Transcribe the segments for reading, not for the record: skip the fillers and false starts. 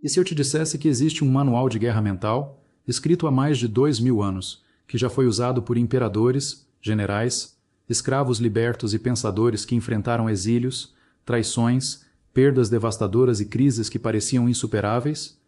E se eu te dissesse que existe um manual de guerra mental, escrito há mais de 2000 anos, que já foi usado por imperadores, generais, escravos libertos e pensadores que enfrentaram exílios, traições, perdas devastadoras e crises que pareciam insuperáveis?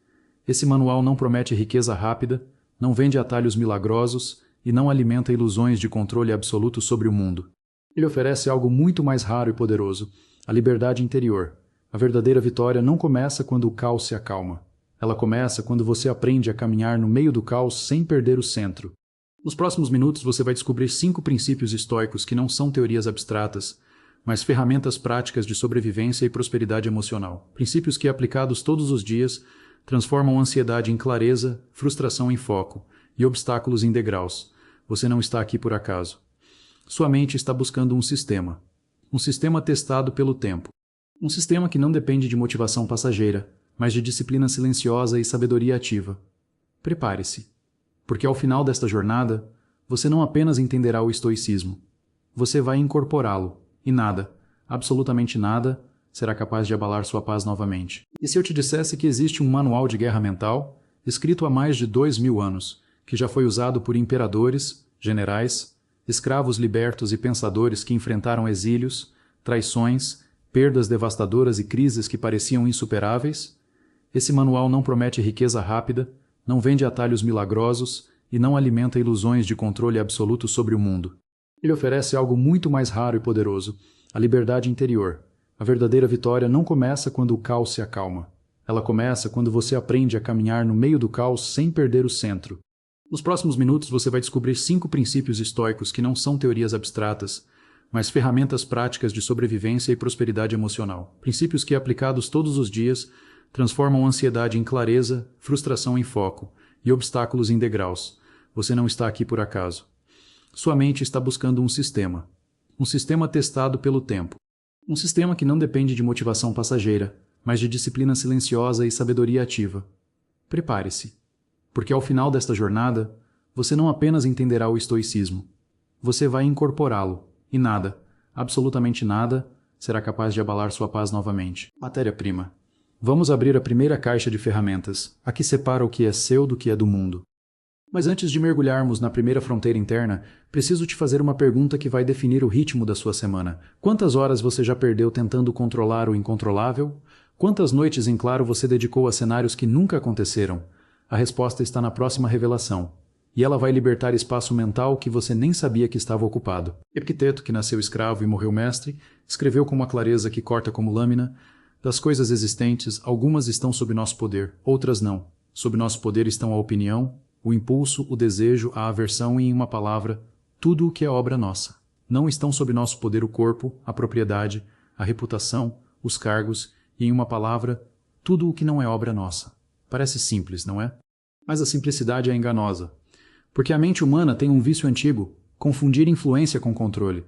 Esse manual não promete riqueza rápida, não vende atalhos milagrosos e não alimenta ilusões de controle absoluto sobre o mundo. Ele oferece algo muito mais raro e poderoso, a liberdade interior. A verdadeira vitória não começa quando o caos se acalma. Ela começa quando você aprende a caminhar no meio do caos sem perder o centro. Nos próximos minutos você vai descobrir 5 princípios estoicos que não são teorias abstratas, mas ferramentas práticas de sobrevivência e prosperidade emocional. Princípios que, aplicados todos os dias, transformam ansiedade em clareza, frustração em foco e obstáculos em degraus. Você não está aqui por acaso. Sua mente está buscando um sistema testado pelo tempo. Um sistema que não depende de motivação passageira, mas de disciplina silenciosa e sabedoria ativa. Prepare-se, porque ao final desta jornada, você não apenas entenderá o estoicismo, você vai incorporá-lo, e nada, absolutamente nada, será capaz de abalar sua paz novamente. E se eu te dissesse que existe um manual de guerra mental, escrito há mais de 2000 anos, que já foi usado por imperadores, generais, escravos libertos e pensadores que enfrentaram exílios, traições, perdas devastadoras e crises que pareciam insuperáveis? Esse manual não promete riqueza rápida, não vende atalhos milagrosos e não alimenta ilusões de controle absoluto sobre o mundo. Ele oferece algo muito mais raro e poderoso, a liberdade interior. A verdadeira vitória não começa quando o caos se acalma. Ela começa quando você aprende a caminhar no meio do caos sem perder o centro. Nos próximos minutos você vai descobrir 5 princípios estoicos que não são teorias abstratas, mas ferramentas práticas de sobrevivência e prosperidade emocional. Princípios que, aplicados todos os dias, transformam ansiedade em clareza, frustração em foco e obstáculos em degraus. Você não está aqui por acaso. Sua mente está buscando um sistema testado pelo tempo. Um sistema que não depende de motivação passageira, mas de disciplina silenciosa e sabedoria ativa. Prepare-se, porque ao final desta jornada, você não apenas entenderá o estoicismo, você vai incorporá-lo, e nada, absolutamente nada, será capaz de abalar sua paz novamente. Matéria-prima. Vamos abrir a primeira caixa de ferramentas, a que separa o que é seu do que é do mundo. Mas antes de mergulharmos na primeira fronteira interna, preciso te fazer uma pergunta que vai definir o ritmo da sua semana. Quantas horas você já perdeu tentando controlar o incontrolável? Quantas noites em claro você dedicou a cenários que nunca aconteceram? A resposta está na próxima revelação. E ela vai libertar espaço mental que você nem sabia que estava ocupado. Epicteto, que nasceu escravo e morreu mestre, escreveu com uma clareza que corta como lâmina: das coisas existentes, algumas estão sob nosso poder, outras não. Sob nosso poder estão a opinião, o impulso, o desejo, a aversão e, em uma palavra, tudo o que é obra nossa. Não estão sob nosso poder o corpo, a propriedade, a reputação, os cargos e, em uma palavra, tudo o que não é obra nossa. Parece simples, não é? Mas a simplicidade é enganosa. Porque a mente humana tem um vício antigo, confundir influência com controle.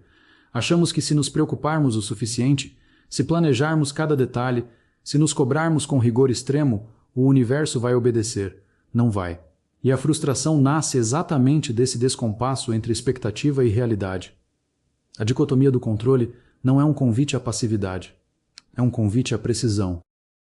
Achamos que se nos preocuparmos o suficiente, se planejarmos cada detalhe, se nos cobrarmos com rigor extremo, o universo vai obedecer. Não vai. E a frustração nasce exatamente desse descompasso entre expectativa e realidade. A dicotomia do controle não é um convite à passividade. É um convite à precisão.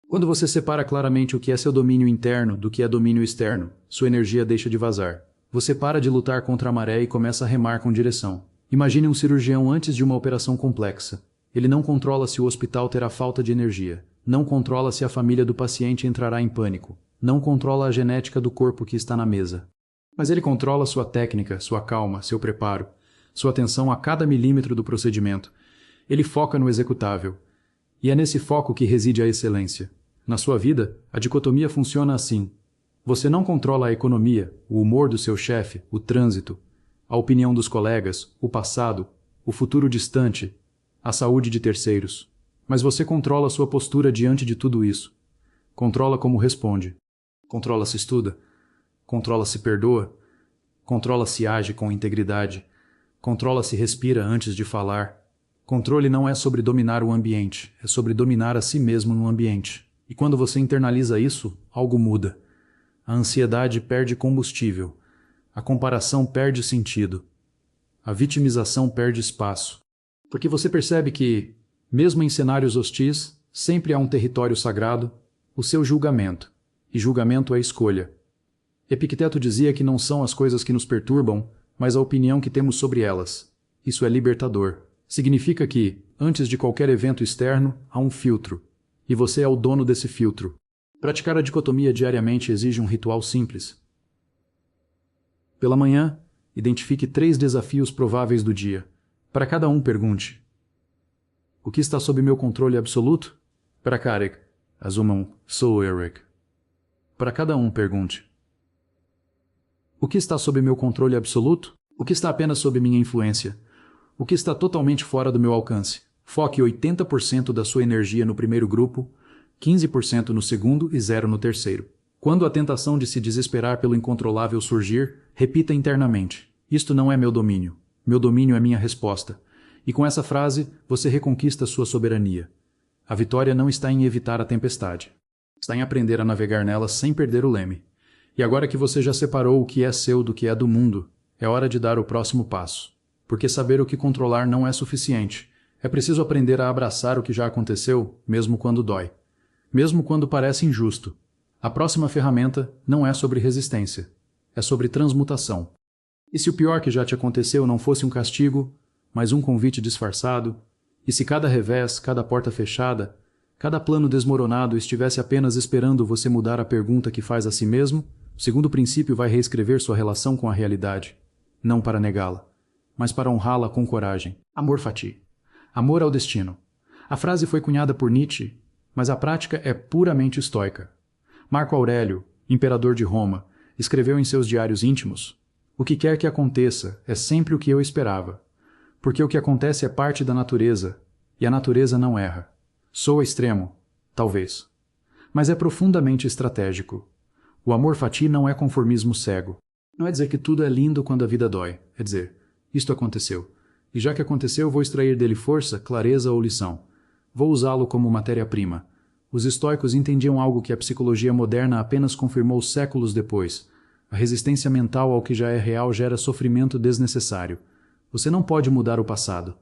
Quando você separa claramente o que é seu domínio interno do que é domínio externo, sua energia deixa de vazar. Você para de lutar contra a maré e começa a remar com direção. Imagine um cirurgião antes de uma operação complexa. Ele não controla se o hospital terá falta de energia. Não controla se a família do paciente entrará em pânico. Não controla a genética do corpo que está na mesa. Mas ele controla sua técnica, sua calma, seu preparo, sua atenção a cada milímetro do procedimento. Ele foca no executável. E é nesse foco que reside a excelência. Na sua vida, a dicotomia funciona assim. Você não controla a economia, o humor do seu chefe, o trânsito, a opinião dos colegas, o passado, o futuro distante, a saúde de terceiros. Mas você controla sua postura diante de tudo isso. Controla como responde. Controla se estuda. Controla se perdoa. Controla se age com integridade. Controla se respira antes de falar. Controle não é sobre dominar o ambiente, é sobre dominar a si mesmo no ambiente. E quando você internaliza isso, algo muda. A ansiedade perde combustível. A comparação perde sentido. A vitimização perde espaço. Porque você percebe que, mesmo em cenários hostis, sempre há um território sagrado, o seu julgamento. e julgamento é escolha. Epicteto dizia que não são as coisas que nos perturbam, mas a opinião que temos sobre elas. Isso é libertador. Significa que, antes de qualquer evento externo, há um filtro, e você é o dono desse filtro. Praticar a dicotomia diariamente exige um ritual simples. Pela manhã, identifique 3 desafios prováveis do dia. Para cada um, pergunte: o que está sob meu controle absoluto? Para Karek, assumam sou Eric. Para cada um, pergunte: o que está sob meu controle absoluto? O que está apenas sob minha influência? O que está totalmente fora do meu alcance? Foque 80% da sua energia no primeiro grupo, 15% no segundo e 0% no terceiro. Quando a tentação de se desesperar pelo incontrolável surgir, repita internamente: isto não é meu domínio. Meu domínio é minha resposta. E com essa frase, você reconquista sua soberania. A vitória não está em evitar a tempestade. Está em aprender a navegar nela sem perder o leme. E agora que você já separou o que é seu do que é do mundo, é hora de dar o próximo passo. Porque saber o que controlar não é suficiente. É preciso aprender a abraçar o que já aconteceu, mesmo quando dói. Mesmo quando parece injusto. A próxima ferramenta não é sobre resistência. É sobre transmutação. E se o pior que já te aconteceu não fosse um castigo, mas um convite disfarçado? E se cada revés, cada porta fechada, cada plano desmoronado estivesse apenas esperando você mudar a pergunta que faz a si mesmo? O segundo princípio vai reescrever sua relação com a realidade. Não para negá-la, mas para honrá-la com coragem. Amor fati. Amor ao destino. A frase foi cunhada por Nietzsche, mas a prática é puramente estoica. Marco Aurélio, imperador de Roma, escreveu em seus diários íntimos: o que quer que aconteça é sempre o que eu esperava, porque o que acontece é parte da natureza, e a natureza não erra. Soa extremo, talvez, mas é profundamente estratégico. O amor fati não é conformismo cego. Não é dizer que tudo é lindo quando a vida dói. É dizer: isto aconteceu. E já que aconteceu, vou extrair dele força, clareza ou lição. Vou usá-lo como matéria-prima. Os estoicos entendiam algo que a psicologia moderna apenas confirmou séculos depois. A resistência mental ao que já é real gera sofrimento desnecessário. Você não pode mudar o passado.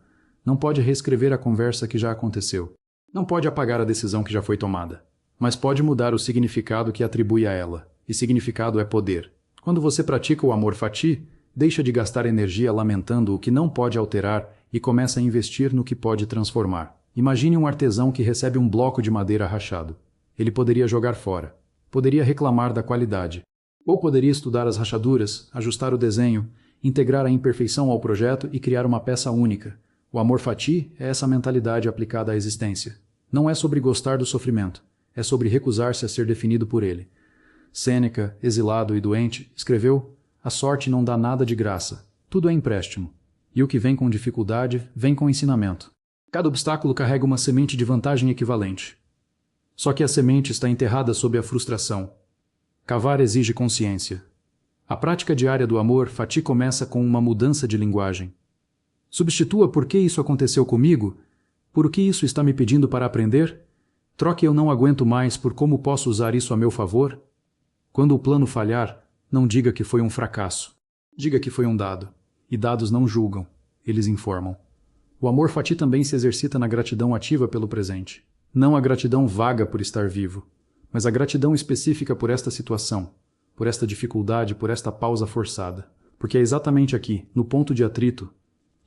Não pode reescrever a conversa que já aconteceu. Não pode apagar a decisão que já foi tomada. Mas pode mudar o significado que atribui a ela. E significado é poder. Quando você pratica o amor fati, deixa de gastar energia lamentando o que não pode alterar e começa a investir no que pode transformar. Imagine um artesão que recebe um bloco de madeira rachado. Ele poderia jogar fora. Poderia reclamar da qualidade. Ou poderia estudar as rachaduras, ajustar o desenho, integrar a imperfeição ao projeto e criar uma peça única. O amor fati é essa mentalidade aplicada à existência. Não é sobre gostar do sofrimento. É sobre recusar-se a ser definido por ele. Sêneca, exilado e doente, escreveu: a sorte não dá nada de graça. Tudo é empréstimo. E o que vem com dificuldade, vem com ensinamento. Cada obstáculo carrega uma semente de vantagem equivalente. Só que a semente está enterrada sob a frustração. Cavar exige consciência. A prática diária do amor fati começa com uma mudança de linguagem. Substitua por que isso aconteceu comigo, por o que isso está me pedindo para aprender. Troque eu não aguento mais por como posso usar isso a meu favor. Quando o plano falhar, não diga que foi um fracasso. Diga que foi um dado. E dados não julgam, eles informam. O amor fati também se exercita na gratidão ativa pelo presente. Não a gratidão vaga por estar vivo, mas a gratidão específica por esta situação, por esta dificuldade, por esta pausa forçada. Porque é exatamente aqui, no ponto de atrito,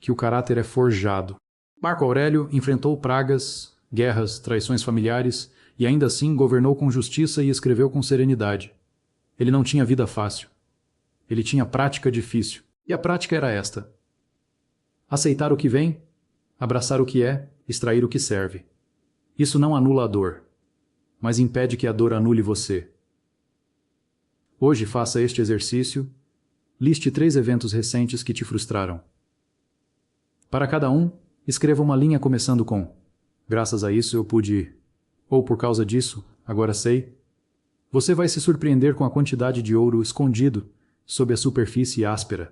que o caráter é forjado. Marco Aurélio enfrentou pragas, guerras, traições familiares e ainda assim governou com justiça e escreveu com serenidade. Ele não tinha vida fácil. Ele tinha prática difícil. E a prática era esta: aceitar o que vem, abraçar o que é, extrair o que serve. Isso não anula a dor, mas impede que a dor anule você. Hoje faça este exercício. Liste 3 eventos recentes que te frustraram. Para cada um, escreva uma linha começando com: graças a isso eu pude ir. Ou por causa disso, agora sei. Você vai se surpreender com a quantidade de ouro escondido sob a superfície áspera.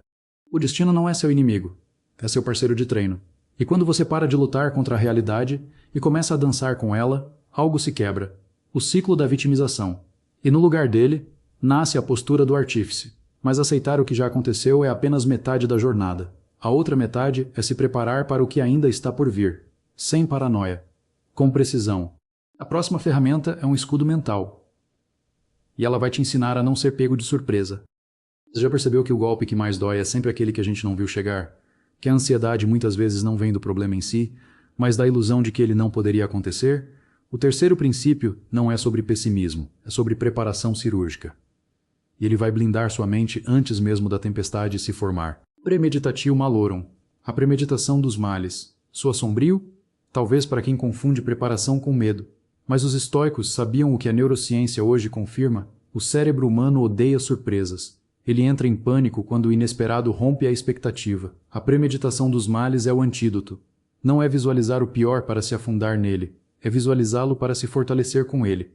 O destino não é seu inimigo, é seu parceiro de treino. E quando você para de lutar contra a realidade e começa a dançar com ela, algo se quebra. O ciclo da vitimização. E no lugar dele, nasce a postura do artífice. Mas aceitar o que já aconteceu é apenas metade da jornada. A outra metade é se preparar para o que ainda está por vir. Sem paranoia. Com precisão. A próxima ferramenta é um escudo mental. e ela vai te ensinar a não ser pego de surpresa. Você já percebeu que o golpe que mais dói é sempre aquele que a gente não viu chegar? Que a ansiedade muitas vezes não vem do problema em si, mas da ilusão de que ele não poderia acontecer? O terceiro princípio não é sobre pessimismo, é sobre preparação cirúrgica. E ele vai blindar sua mente antes mesmo da tempestade se formar. Premeditatio malorum, a premeditação dos males. Soa sombrio? Talvez para quem confunde preparação com medo. Mas os estoicos sabiam o que a neurociência hoje confirma: o cérebro humano odeia surpresas. Ele entra em pânico quando o inesperado rompe a expectativa. A premeditação dos males é o antídoto. Não é visualizar o pior para se afundar nele, é visualizá-lo para se fortalecer com ele.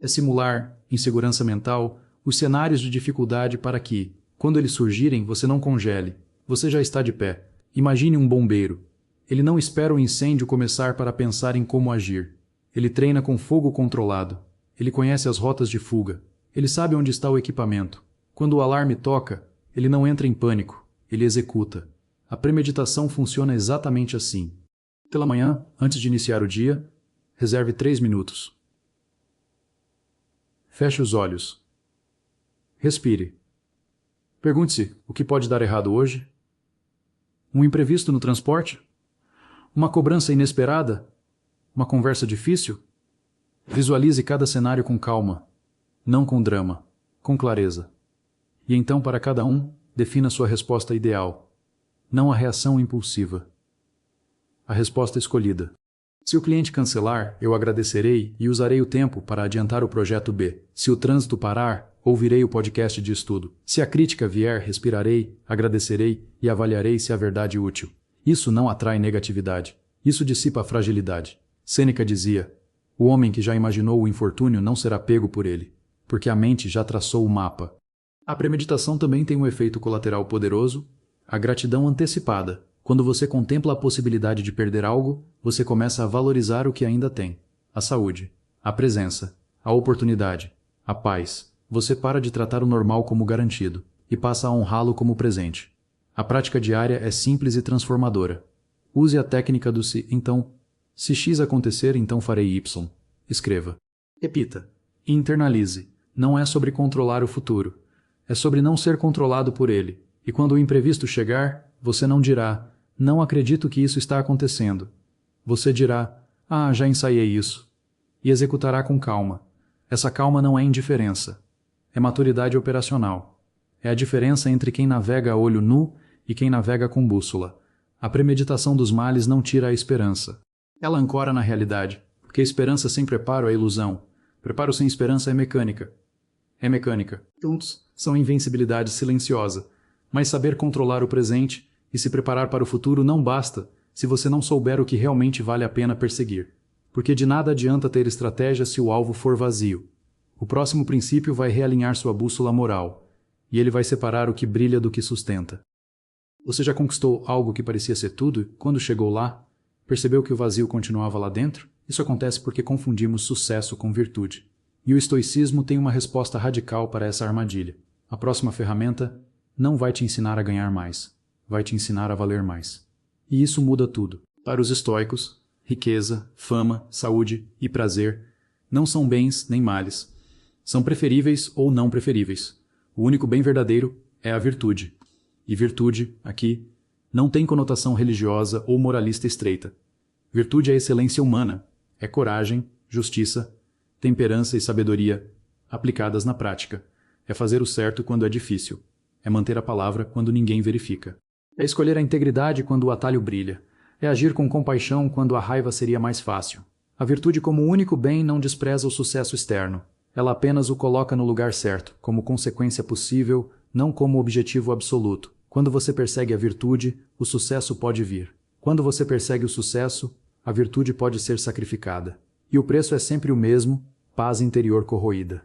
É simular, em segurança mental, os cenários de dificuldade para que, quando eles surgirem, você não congele. Você já está de pé. Imagine um bombeiro. Ele não espera o incêndio começar para pensar em como agir. Ele treina com fogo controlado. Ele conhece as rotas de fuga. Ele sabe onde está o equipamento. Quando o alarme toca, ele não entra em pânico. Ele executa. A premeditação funciona exatamente assim. Pela manhã, antes de iniciar o dia, reserve 3 minutos. Feche os olhos. Respire. Pergunte-se: o que pode dar errado hoje? Um imprevisto no transporte? Uma cobrança inesperada? Uma conversa difícil? Visualize cada cenário com calma, não com drama, com clareza. E então, para cada um, defina sua resposta ideal, não a reação impulsiva. A resposta escolhida. Se o cliente cancelar, eu agradecerei e usarei o tempo para adiantar o projeto B. Se o trânsito parar, ouvirei o podcast de estudo. Se a crítica vier, respirarei, agradecerei e avaliarei se a verdade é útil. Isso não atrai negatividade. Isso dissipa a fragilidade. Sêneca dizia: o homem que já imaginou o infortúnio não será pego por ele, porque a mente já traçou o mapa. A premeditação também tem um efeito colateral poderoso: a gratidão antecipada. Quando você contempla a possibilidade de perder algo, você começa a valorizar o que ainda tem: a saúde, a presença, a oportunidade, a paz. Você para de tratar o normal como garantido e passa a honrá-lo como presente. A prática diária é simples e transformadora. Use a técnica do se, então. Se X acontecer, então farei Y. Escreva. Repita. E internalize. Não é sobre controlar o futuro. É sobre não ser controlado por ele. E quando o imprevisto chegar, você não dirá: não acredito que isso está acontecendo. Você dirá: ah, já ensaiei isso. E executará com calma. Essa calma não é indiferença. É maturidade operacional. É a diferença entre quem navega a olho nu e quem navega com bússola. A premeditação dos males não tira a esperança. Ela ancora na realidade, porque a esperança sem preparo é ilusão. Preparo sem esperança é mecânica. É mecânica. Juntos, são invencibilidade silenciosa. Mas saber controlar o presente e se preparar para o futuro não basta se você não souber o que realmente vale a pena perseguir. Porque de nada adianta ter estratégia se o alvo for vazio. O próximo princípio vai realinhar sua bússola moral, e ele vai separar o que brilha do que sustenta. Você já conquistou algo que parecia ser tudo e, quando chegou lá, percebeu que o vazio continuava lá dentro? Isso acontece porque confundimos sucesso com virtude. E o estoicismo tem uma resposta radical para essa armadilha. A próxima ferramenta não vai te ensinar a ganhar mais, vai te ensinar a valer mais. E isso muda tudo. Para os estoicos, riqueza, fama, saúde e prazer não são bens nem males. São preferíveis ou não preferíveis. O único bem verdadeiro é a virtude. E virtude, aqui, não tem conotação religiosa ou moralista estreita. Virtude é excelência humana, é coragem, justiça, temperança e sabedoria aplicadas na prática. É fazer o certo quando é difícil. É manter a palavra quando ninguém verifica. É escolher a integridade quando o atalho brilha. É agir com compaixão quando a raiva seria mais fácil. A virtude como único bem não despreza o sucesso externo. Ela apenas o coloca no lugar certo, como consequência possível, não como objetivo absoluto. Quando você persegue a virtude, o sucesso pode vir. Quando você persegue o sucesso, a virtude pode ser sacrificada. E o preço é sempre o mesmo: paz interior corroída.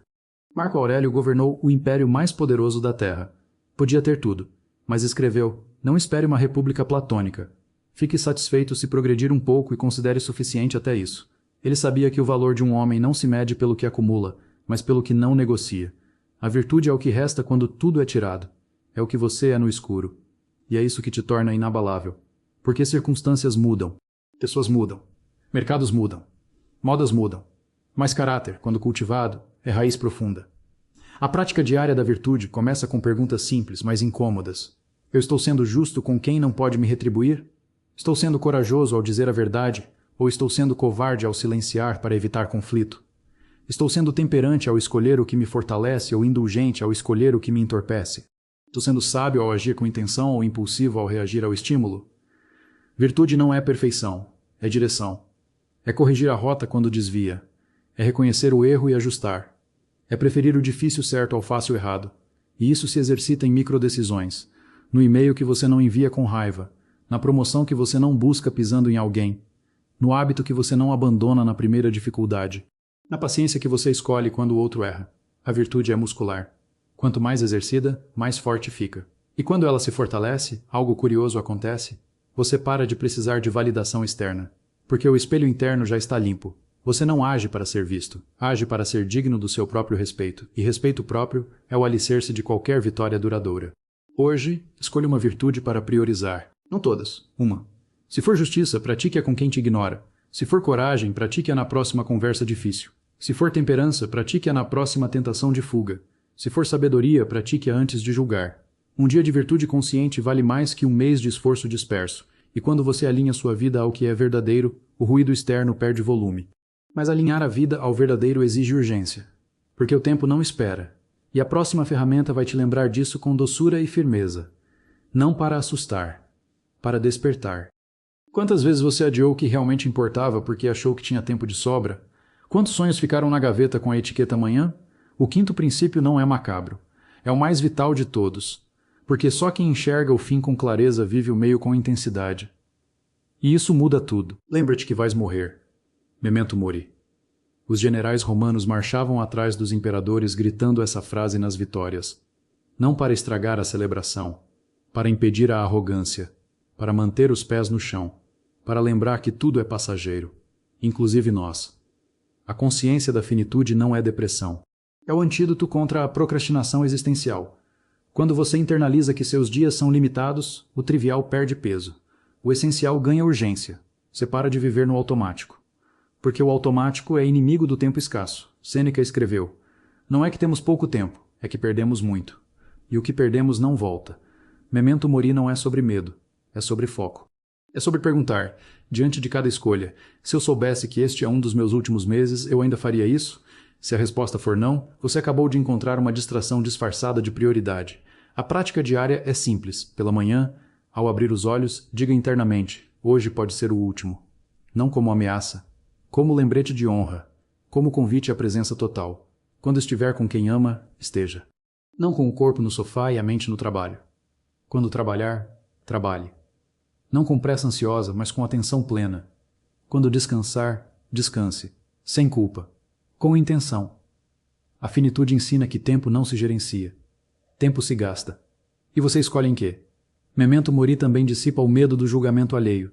Marco Aurélio governou o império mais poderoso da Terra. Podia ter tudo, mas escreveu: não espere uma república platônica. Fique satisfeito se progredir um pouco e considere suficiente até isso. Ele sabia que o valor de um homem não se mede pelo que acumula, mas pelo que não negocia. A virtude é o que resta quando tudo é tirado. É o que você é no escuro. E é isso que te torna inabalável. Porque circunstâncias mudam. Pessoas mudam. Mercados mudam. Modas mudam. Mas caráter, quando cultivado, é raiz profunda. A prática diária da virtude começa com perguntas simples, mas incômodas. Eu estou sendo justo com quem não pode me retribuir? Estou sendo corajoso ao dizer a verdade, ou estou sendo covarde ao silenciar para evitar conflito? Estou sendo temperante ao escolher o que me fortalece ou indulgente ao escolher o que me entorpece? Estou sendo sábio ao agir com intenção ou impulsivo ao reagir ao estímulo? Virtude não é perfeição, é direção. É corrigir a rota quando desvia. É reconhecer o erro e ajustar. É preferir o difícil certo ao fácil errado. E isso se exercita em microdecisões, no e-mail que você não envia com raiva, na promoção que você não busca pisando em alguém, no hábito que você não abandona na primeira dificuldade, na paciência que você escolhe quando o outro erra. A virtude é muscular. Quanto mais exercida, mais forte fica. E quando ela se fortalece, algo curioso acontece. Você para de precisar de validação externa, porque o espelho interno já está limpo. Você não age para ser visto, age para ser digno do seu próprio respeito, e respeito próprio é o alicerce de qualquer vitória duradoura. Hoje, escolha uma virtude para priorizar. Não todas, uma. Se for justiça, pratique-a com quem te ignora. Se for coragem, pratique-a na próxima conversa difícil. Se for temperança, pratique-a na próxima tentação de fuga. Se for sabedoria, pratique-a antes de julgar. Um dia de virtude consciente vale mais que um mês de esforço disperso, e quando você alinha sua vida ao que é verdadeiro, o ruído externo perde volume. Mas alinhar a vida ao verdadeiro exige urgência, porque o tempo não espera, e a próxima ferramenta vai te lembrar disso com doçura e firmeza. Não para assustar, para despertar. Quantas vezes você adiou o que realmente importava porque achou que tinha tempo de sobra? Quantos sonhos ficaram na gaveta com a etiqueta amanhã? O quinto princípio não é macabro. É o mais vital de todos, porque só quem enxerga o fim com clareza vive o meio com intensidade. E isso muda tudo. Lembra-te que vais morrer. Memento mori. Os generais romanos marchavam atrás dos imperadores gritando essa frase nas vitórias. Não para estragar a celebração, para impedir a arrogância, para manter os pés no chão, para lembrar que tudo é passageiro, inclusive nós. A consciência da finitude não é depressão. É o antídoto contra a procrastinação existencial. Quando você internaliza que seus dias são limitados, o trivial perde peso. O essencial ganha urgência. Você para de viver no automático. Porque o automático é inimigo do tempo escasso. Sêneca escreveu: não é que temos pouco tempo, é que perdemos muito. E o que perdemos não volta. Memento mori não é sobre medo, é sobre foco. É sobre perguntar, diante de cada escolha, se eu soubesse que este é um dos meus últimos meses, eu ainda faria isso? Se a resposta for não, você acabou de encontrar uma distração disfarçada de prioridade. A prática diária é simples. Pela manhã, ao abrir os olhos, diga internamente: hoje pode ser o último. Não como ameaça, como lembrete de honra, como convite à presença total. Quando estiver com quem ama, esteja. Não com o corpo no sofá e a mente no trabalho. Quando trabalhar, trabalhe. Não com pressa ansiosa, mas com atenção plena. Quando descansar, descanse, sem culpa, com intenção. A finitude ensina que tempo não se gerencia. Tempo se gasta. E você escolhe em quê? Memento mori também dissipa o medo do julgamento alheio.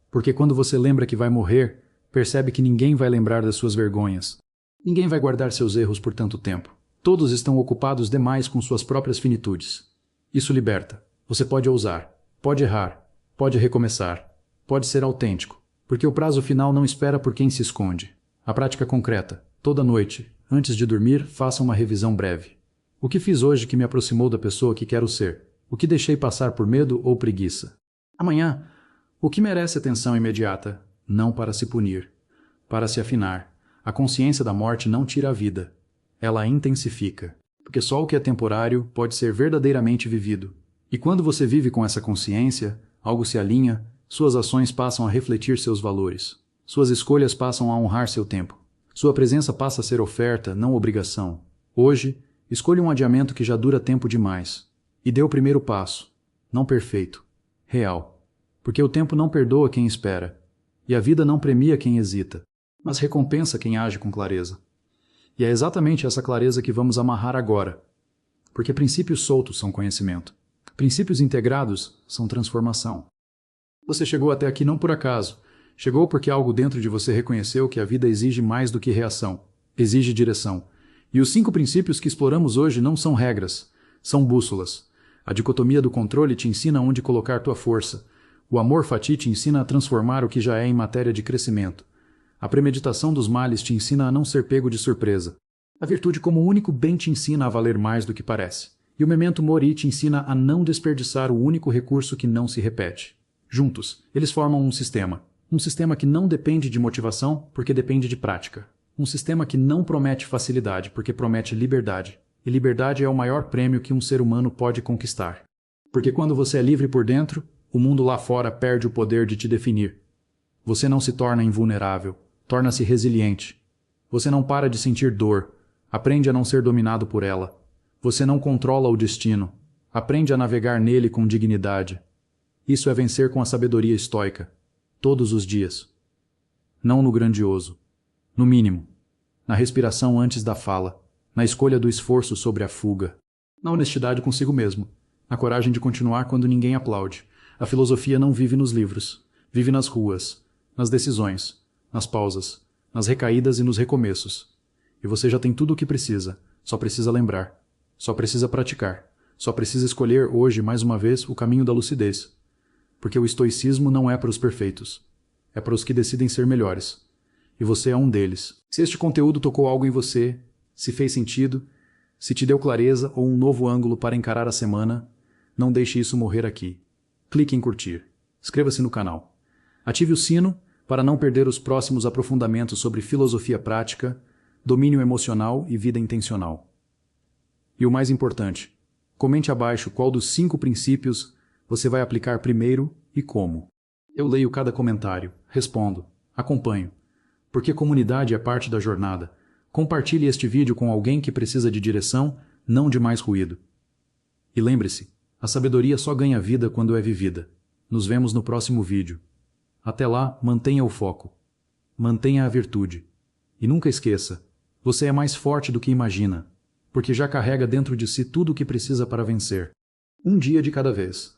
Porque quando você lembra que vai morrer, percebe que ninguém vai lembrar das suas vergonhas. Ninguém vai guardar seus erros por tanto tempo. Todos estão ocupados demais com suas próprias finitudes. Isso liberta. Você pode ousar, pode errar, pode recomeçar, pode ser autêntico, porque o prazo final não espera por quem se esconde. A prática concreta. Toda noite, antes de dormir, faça uma revisão breve. O que fiz hoje que me aproximou da pessoa que quero ser? O que deixei passar por medo ou preguiça? Amanhã, o que merece atenção imediata? Não para se punir, para se afinar. A consciência da morte não tira a vida. Ela a intensifica, porque só o que é temporário pode ser verdadeiramente vivido. E quando você vive com essa consciência, algo se alinha, suas ações passam a refletir seus valores. Suas escolhas passam a honrar seu tempo. Sua presença passa a ser oferta, não obrigação. Hoje, escolha um adiamento que já dura tempo demais. E dê o primeiro passo. Não perfeito. Real. Porque o tempo não perdoa quem espera. E a vida não premia quem hesita, mas recompensa quem age com clareza. E é exatamente essa clareza que vamos amarrar agora. Porque princípios soltos são conhecimento. Princípios integrados são transformação. Você chegou até aqui não por acaso. Chegou porque algo dentro de você reconheceu que a vida exige mais do que reação. Exige direção. E os 5 princípios que exploramos hoje não são regras, são bússolas. A dicotomia do controle te ensina onde colocar tua força. O amor fati te ensina a transformar o que já é em matéria de crescimento. A premeditação dos males te ensina a não ser pego de surpresa. A virtude como único bem te ensina a valer mais do que parece. E o memento mori te ensina a não desperdiçar o único recurso que não se repete. Juntos, eles formam um sistema. Um sistema que não depende de motivação, porque depende de prática. Um sistema que não promete facilidade, porque promete liberdade. E liberdade é o maior prêmio que um ser humano pode conquistar. Porque quando você é livre por dentro, o mundo lá fora perde o poder de te definir. Você não se torna invulnerável, torna-se resiliente. Você não para de sentir dor, aprende a não ser dominado por ela. Você não controla o destino, aprende a navegar nele com dignidade. Isso é vencer com a sabedoria estoica, todos os dias. Não no grandioso, no mínimo, na respiração antes da fala, na escolha do esforço sobre a fuga, na honestidade consigo mesmo, na coragem de continuar quando ninguém aplaude. A filosofia não vive nos livros, vive nas ruas, nas decisões, nas pausas, nas recaídas e nos recomeços. E você já tem tudo o que precisa, só precisa lembrar, só precisa praticar, só precisa escolher hoje mais uma vez o caminho da lucidez. Porque o estoicismo não é para os perfeitos, é para os que decidem ser melhores. E você é um deles. Se este conteúdo tocou algo em você, se fez sentido, se te deu clareza ou um novo ângulo para encarar a semana, não deixe isso morrer aqui. Clique em curtir. Inscreva-se no canal. Ative o sino para não perder os próximos aprofundamentos sobre filosofia prática, domínio emocional e vida intencional. E o mais importante, comente abaixo qual dos 5 princípios você vai aplicar primeiro e como. Eu leio cada comentário, respondo, acompanho. Porque comunidade é parte da jornada. Compartilhe este vídeo com alguém que precisa de direção, não de mais ruído. E lembre-se, a sabedoria só ganha vida quando é vivida. Nos vemos no próximo vídeo. Até lá, mantenha o foco. Mantenha a virtude. E nunca esqueça, você é mais forte do que imagina, porque já carrega dentro de si tudo o que precisa para vencer. Um dia de cada vez.